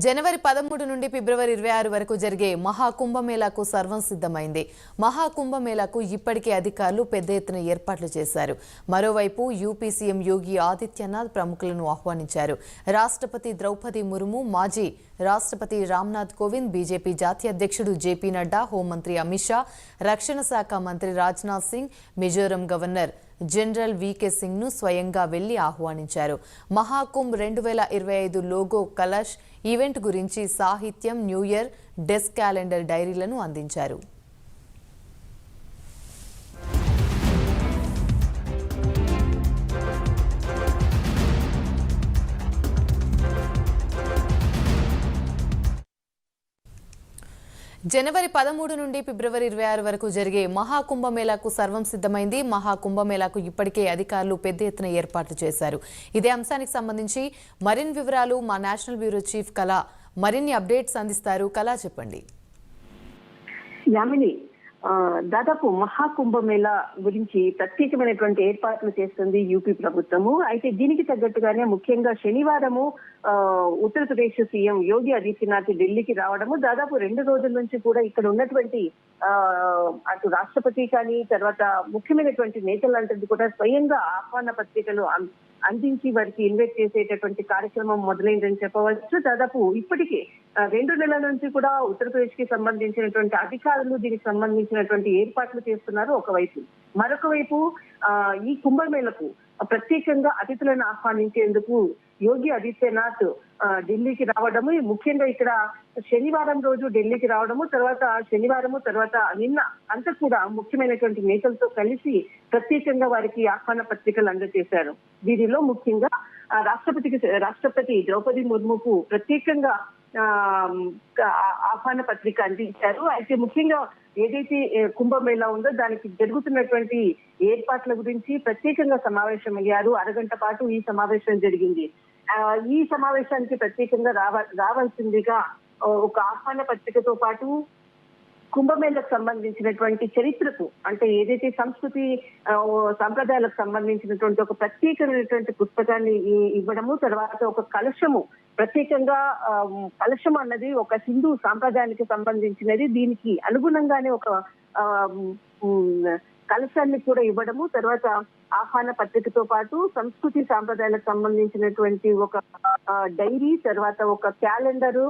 జనవరి 13 నుండి ఫిబ్రవరి 26 వరకు జరిగే మహాకుంభమేళాకు సర్వం సిద్ధమైంది. మహాకుంభమేళాకు ఇప్పటికే అధికారులు పెద్ద ఎత్తున ఏర్పాట్లు చేశారు. మరోవైపు యూపీ సీఎం యోగి ఆదిత్యనాథ్ ప్రముఖులను ఆహ్వానించారు. రాష్ట్రపతి ద్రౌపది ముర్ము, మాజీ రాష్ట్రపతి రామ్నాథ్ కోవింద్, బీజేపీ జాతీయ అధ్యక్షుడు జేపీ నడ్డా, హోంమంత్రి అమిత్ షా, రక్షణ శాఖ మంత్రి రాజ్నాథ్ సింగ్, మిజోరం గవర్నర్ జనరల్ వీకే సింగ్ ను స్వయంగా వెళ్లి ఆహ్వానించారు. మహాకుంభ్ 2025 లోగో, కలష్, ఈవెంట్ గురించి సాహిత్యం, న్యూ ఇయర్ డెస్క్ క్యాలెండర్ డైరీలను అందించారు. జనవరి 13 నుండి ఫిబ్రవరి 26 వరకు జరిగే మహాకుంభమేళాకు సర్వం సిద్ధమైంది. మహాకుంభమేళాకు ఇప్పటికే అధికారులు పెద్ద ఎత్తున ఏర్పాట్లు చేశారు. ఇదే అంశానికి సంబంధించి మరిన్ని వివరాలు మా నేషనల్ బ్యూరో చీఫ్ కళ మరిన్ని అప్డేట్స్ అందిస్తారు. కళ, చెప్పండి. యామిని, దాదాపు మహాకుంభమేళా గురించి ప్రత్యేకమైనటువంటి ఏర్పాట్లు చేస్తుంది యూపీ ప్రభుత్వము. అయితే దీనికి తగ్గట్టుగానే ముఖ్యంగా శనివారము ఉత్తరప్రదేశ్ సీఎం యోగి ఆదిత్యనాథ్ ఢిల్లీకి రావడము, దాదాపు 2 రోజుల నుంచి కూడా ఇక్కడ ఉన్నటువంటి అటు రాష్ట్రపతి కానీ తర్వాత ముఖ్యమైనటువంటి నేతలందరికీ కూడా స్వయంగా ఆహ్వాన పత్రికలు అందించి వారికి ఇన్వైట్ చేసేటటువంటి కార్యక్రమం మొదలైందని చెప్పవచ్చు. దాదాపు ఇప్పటికే 2 నెలల నుంచి కూడా ఉత్తరప్రదేశ్ కి సంబంధించినటువంటి అధికారులు దీనికి సంబంధించినటువంటి ఏర్పాట్లు చేస్తున్నారు ఒకవైపు. మరొక వైపు ఈ కుంభమేళకు ప్రత్యేకంగా అతిథులను ఆహ్వానించేందుకు యోగి ఆదిత్యనాథ్ ఢిల్లీకి రావడము, ముఖ్యంగా ఇక్కడ శనివారం రోజు ఢిల్లీకి రావడము, తర్వాత శనివారము తర్వాత నిన్న అంతా కూడా ముఖ్యమైనటువంటి నేతలతో కలిసి ప్రత్యేకంగా వారికి ఆహ్వాన పత్రికలు అందజేశారు. దీనిలో ముఖ్యంగా రాష్ట్రపతి ద్రౌపది ముర్ముకు ప్రత్యేకంగా ఆహ్వాన పత్రిక అందించారు. అయితే ముఖ్యంగా ఏదైతే కుంభమేళా ఉందో దానికి జరుగుతున్నటువంటి ఏర్పాట్ల గురించి ప్రత్యేకంగా సమావేశం అయ్యారు. అరగంట పాటు ఈ సమావేశం జరిగింది. ఈ సమావేశానికి ప్రత్యేకంగా రావాల్సిందిగా ఒక ఆహ్వాన పత్రికతో పాటు కుంభమేళకు సంబంధించినటువంటి చరిత్రకు, అంటే ఏదైతే సంస్కృతి సంప్రదాయాలకు సంబంధించినటువంటి ఒక ప్రత్యేకమైనటువంటి పుస్తకాన్ని ఇవ్వడము, తర్వాత ఒక కలశము, ప్రత్యేకంగా కలశం అన్నది ఒక హిందూ సాంప్రదాయానికి సంబంధించినది, దీనికి అనుగుణంగానే ఒక కలశాన్ని కూడా ఇవ్వడము, తర్వాత ఆహ్వాన పత్రికతో పాటు సంస్కృతి సాంప్రదాయాలకు సంబంధించినటువంటి ఒక డైరీ, తర్వాత ఒక క్యాలెండరు,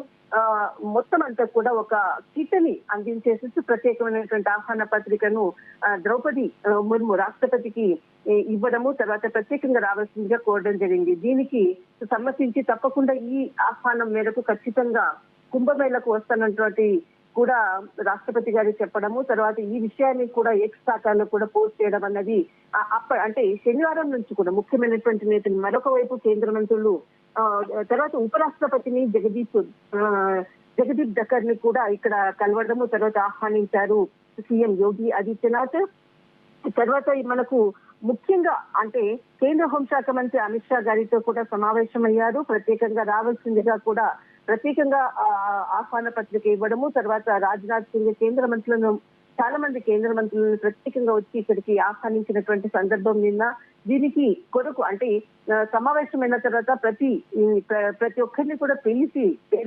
మొత్తం అంతా కూడా ఒక కిట్ని అందించేసి ప్రత్యేకమైనటువంటి ఆహ్వాన పత్రికను ద్రౌపది ముర్ము రాష్ట్రపతికి ఇవ్వడము, తర్వాత ప్రత్యేకంగా రావాల్సిందిగా కోరడం జరిగింది. దీనికి సమ్మతించి తప్పకుండా ఈ ఆహ్వానం మేరకు ఖచ్చితంగా కుంభమేళకు వస్తున్నటువంటి కూడా రాష్ట్రపతి గారు చెప్పడము, తర్వాత ఈ విషయాన్ని కూడా ఎక్స్ ఖాతాలో కూడా పోస్ట్ చేయడం అన్నది అంటే శనివారం నుంచి కూడా ముఖ్యమైనటువంటి నేతలు, మరొక వైపు కేంద్ర మంత్రులు, తర్వాత ఉపరాష్ట్రపతిని జగదీప్ ధక్కర్ ని కూడా ఇక్కడ కలవడము, తర్వాత ఆహ్వానించారు సీఎం యోగి ఆదిత్యనాథ్. తర్వాత మనకు ముఖ్యంగా అంటే కేంద్ర హోంశాఖ మంత్రి అమిత్ షా గారితో కూడా సమావేశమయ్యారు. ప్రత్యేకంగా రావాల్సిందిగా కూడా ప్రత్యేకంగా ఆహ్వాన పత్రిక ఇవ్వడము, తర్వాత రాజ్నాథ్ సింగ్ చాలా మంది కేంద్ర మంత్రులను ప్రత్యేకంగా వచ్చి ఇక్కడికి ఆహ్వానించినటువంటి సందర్భం నిన్న. దీనికి కొరకు అంటే సమావేశమైన తర్వాత ప్రతి ఒక్కరిని కూడా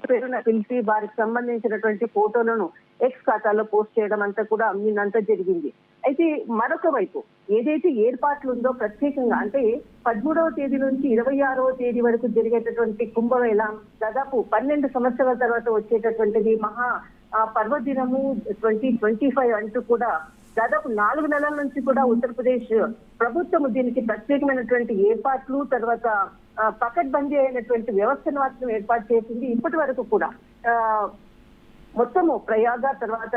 పేరున పిలిచి వారికి సంబంధించినటువంటి ఫోటోలను ఎక్స్ ఖాతాలో పోస్ట్ చేయడం అంతా కూడా నిన్నంతా జరిగింది. అయితే మరొక వైపు ఏదైతే ఏర్పాట్లు ఉందో ప్రత్యేకంగా అంటే 13వ తేదీ నుంచి 26వ తేదీ వరకు జరిగేటటువంటి కుంభమేళా దాదాపు 12 సంవత్సరాల తర్వాత వచ్చేటటువంటిది మహా పర్వదినము 2025 అంటూ కూడా దాదాపు 4 నెలల నుంచి కూడా ఉత్తరప్రదేశ్ ప్రభుత్వం దీనికి ప్రత్యేకమైనటువంటి ఏర్పాట్లు, తర్వాత పకడ్బందీ అయినటువంటి వ్యవస్థను మాత్రం ఏర్పాటు చేసింది. ఇప్పటి వరకు కూడా మొత్తము ప్రయాగ తర్వాత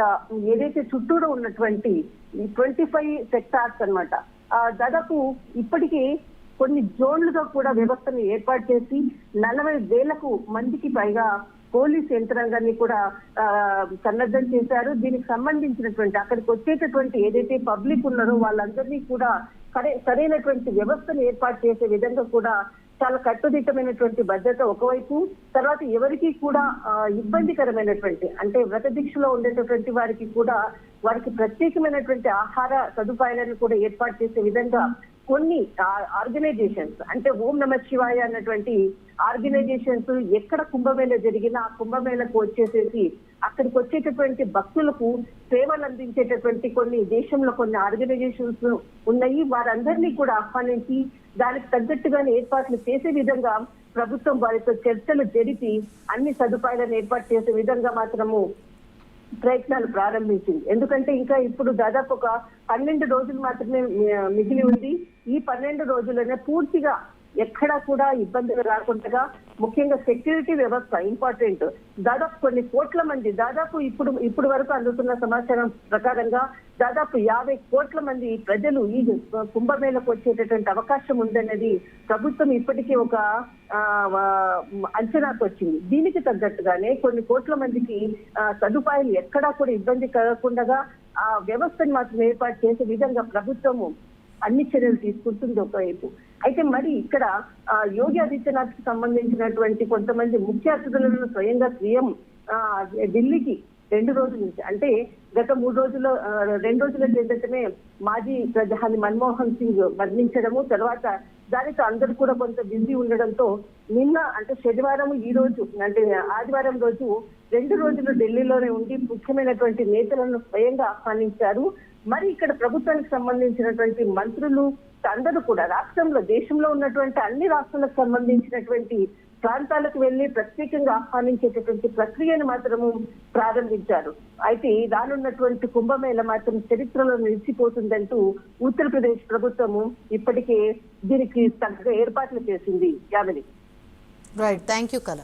ఏదైతే చుట్టూరు ఉన్నటువంటి 25 సెక్టార్స్ అన్నమాట, దాదాపు ఇప్పటికీ కొన్ని జోన్లుగా కూడా వ్యవస్థను ఏర్పాటు చేసి 40,000 మందికి పైగా పోలీస్ యంత్రాంగాన్ని కూడా సన్నద్ధం చేశారు. దీనికి సంబంధించినటువంటి అక్కడికి వచ్చేటటువంటి ఏదైతే పబ్లిక్ ఉన్నారో వాళ్ళందరినీ కూడా సరైనటువంటి వ్యవస్థను ఏర్పాటు చేసే విధంగా కూడా చాలా కట్టుదిట్టమైనటువంటి భద్రత ఒకవైపు, తర్వాత ఎవరికి కూడా ఇబ్బందికరమైనటువంటి అంటే వ్రత దీక్షలో ఉండేటటువంటి వారికి ప్రత్యేకమైనటువంటి ఆహార సదుపాయాలను కూడా ఏర్పాటు చేసే విధంగా కొన్ని ఆర్గనైజేషన్స్ అంటే ఓం నమ శివాయ అన్నటువంటి ఆర్గనైజేషన్స్ ఎక్కడ కుంభమేళ జరిగినా ఆ కుంభమేళకు వచ్చేసేసి అక్కడికి వచ్చేటటువంటి భక్తులకు సేవలు అందించేటటువంటి కొన్ని దేశంలో కొన్ని ఆర్గనైజేషన్స్ ఉన్నాయి. వారందరినీ కూడా ఆహ్వానించి దానికి తగ్గట్టుగానే ఏర్పాట్లు చేసే విధంగా ప్రభుత్వం వారితో చర్చలు జరిపి అన్ని సదుపాయాలను ఏర్పాటు చేసే విధంగా మాత్రము ప్రయత్నాలు ప్రారంభించింది. ఎందుకంటే ఇంకా ఇప్పుడు దాదాపు ఒక 12 రోజులు మాత్రమే మిగిలి ఉంది. ఈ 12 రోజుల్లోనే పూర్తిగా ఎక్కడా కూడా ఇబ్బందులు రాకుండా ముఖ్యంగా సెక్యూరిటీ వ్యవస్థ ఇంపార్టెంట్. దాదాపు కొన్ని కోట్ల మంది దాదాపు ఇప్పుడు వరకు అందుతున్న సమాచారం ప్రకారంగా దాదాపు 50 కోట్ల మంది ప్రజలు ఈ కుంభమేళకు వచ్చేటటువంటి అవకాశం ఉందన్నది ప్రభుత్వం ఇప్పటికీ ఒక అంచనాకు వచ్చింది. దీనికి తగ్గట్టుగానే కొన్ని కోట్ల మందికి సదుపాయాలు ఎక్కడా కూడా ఇబ్బంది కలగకుండా ఆ వ్యవస్థను మాత్రం ఏర్పాటు చేసే విధంగా ప్రభుత్వము అన్ని చర్యలు తీసుకుంటుంది ఒకవైపు. అయితే మరి ఇక్కడ యోగి ఆదిత్యనాథ్ కి సంబంధించినటువంటి కొంతమంది ముఖ్య అతిథులను స్వయంగా సీఎం ఢిల్లీకి 2 రోజుల నుంచి అంటే గత 2 రోజుల క్రితమే మాజీ ప్రధాని మన్మోహన్ సింగ్ మరణించడము, తర్వాత దానికి అందరూ కూడా కొంత బిజీ ఉండడంతో నిన్న అంటే శనివారం ఈ రోజు అంటే ఆదివారం రోజు 2 రోజులు ఢిల్లీలోనే ఉండి ముఖ్యమైనటువంటి నేతలను స్వయంగా ఆహ్వానించారు. మరి ఇక్కడ ప్రభుత్వానికి సంబంధించినటువంటి మంత్రులు అందరూ కూడా రాష్ట్రంలో దేశంలో ఉన్నటువంటి అన్ని రాష్ట్రాలకు సంబంధించినటువంటి ప్రాంతాలకు వెళ్లి ప్రత్యేకంగా ఆహ్వానించేటటువంటి ప్రక్రియను మాత్రము ప్రారంభించారు. అయితే రానున్నటువంటి కుంభమేళ మాత్రం చరిత్రలో నిలిచిపోతుందంటూ ఉత్తరప్రదేశ్ ప్రభుత్వము ఇప్పటికే దీనికి తగ్గ ఏర్పాట్లు చేసింది. యామిని. రైట్, థ్యాంక్ యూ కళ.